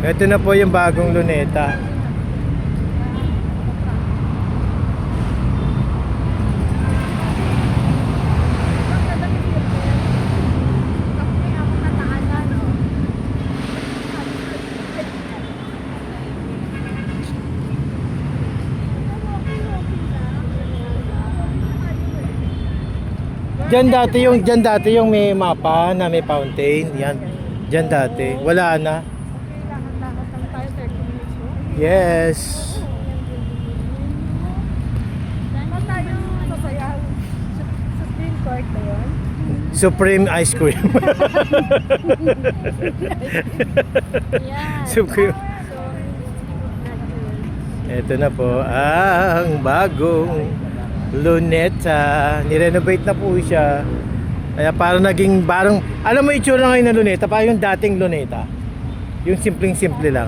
Ito na po yung bagong Luneta. Diyan dati yung may mapa na may fountain, yan. Diyan dati, wala na. Yes. Supreme Court ba yun? Supreme ice cream. Supreme. Ito na po ang bagong Luneta. Nirenovate na po siya. Kaya parang naging parang, alam mo itsura ngayon ng Luneta, parang yung dating Luneta. Yung simpleng-simple lang.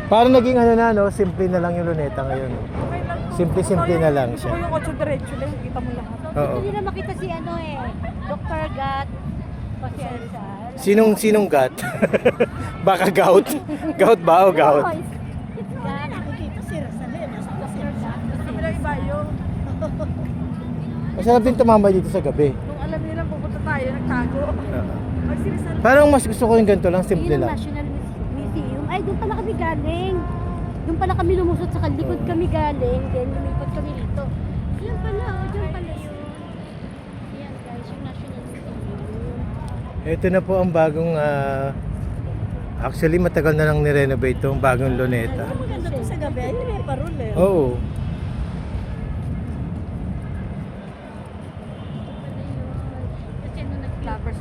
Parang naging ano na, no? Simple na lang yung Luneta ngayon. Simple na lang siya. Yung 8 diretso lang, kita mo lahat. Oo. Hindi na makita si ano Dr. Gat. Pasensya. Sinong gat? Baka gout? Gout ba o gout? Gat, nakikita si Rosalyn. Dr. Gat. Kami lang ibayo. Masarap din tumambay dito sa gabi. Kung alam nila pupunta tayo, nagtago. Magsirisan. Parang mas gusto ko yung ganito lang, simple Yun ang lang. National Museum. Ay, doon pala kami galing. Doon pala kami lumusot sa likod kami galing. Then lumipot kami dito. Yan pala, dyan pala yun. Yan guys, yung National Museum. Ito na po ang bagong actually matagal na lang ni-renovate itong bagong Luneta. Maganda to sa gabi. Ayun may parol eh. Oo. Kasi nung nag-flowers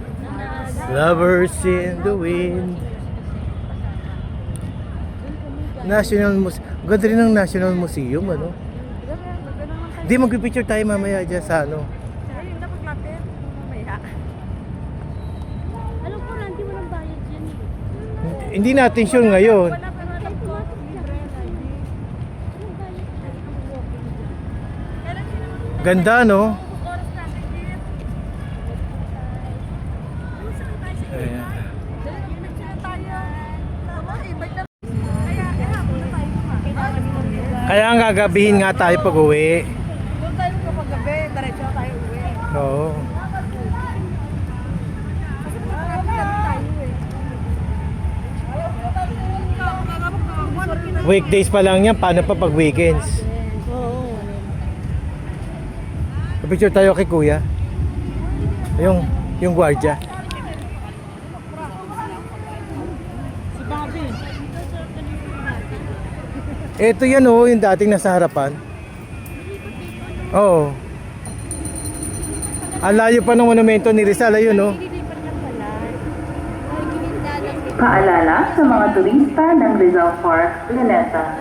Lovers in the Wind. National Museum. Ganda rin ng National Museum, ano? Di mag-picture tayo mamaya dyan sa ano. Ayun na paglapit. Mamaya. Alam ko, Randy, walang bayad dyan eh. Hindi natin sure ngayon. Wala pa natin ko. Libre. Ganda, no? Oras natin din. Saan tayo sa Ayan. Nagsinan tayo. Tama, bike na. Kaya hapon na tayo pa. Kaya ang gagabihin nga tayo pag uwi. Doon tayo kapag gabi, diretso na tayo uwi. Oo. Kasi traffic na tayo eh. Weekdays pa lang yan, paano pa pag weekends? Oo. Picture tayo kay kuya. Yung gwardiya. Si Bobby. Ito yan oh, yung dating nasa harapan. Oo. Ang layo pa ng monumento ni Rizal, ayun oh. Nililipat lang pala. Ay, ginindalang din. Paalala sa mga turista ng Rizal Park, Luneta.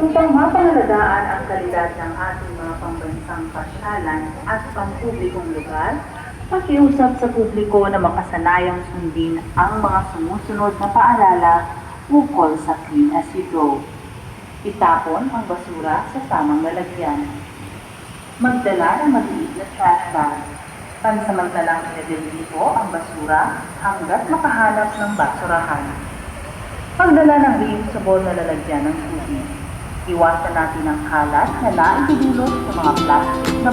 Upang mapangalagaan ang kalidad ng ating mga pambansang pasyalan at pampublikong lugar, pakiusap sa publiko na makasanayang sundin ang mga sumusunod na paalala ukol sa Clean as You Go. Itapon ang basura sa tamang lalagyan. Magdala ng maliit na trash bag. Pansamantalang i-deposito ang basura hanggat makahanap ng basurahan. Pagdala ng reusable na lalagyan ng tubig. Iwasan natin ang kalat na naitudulot sa mga plastic na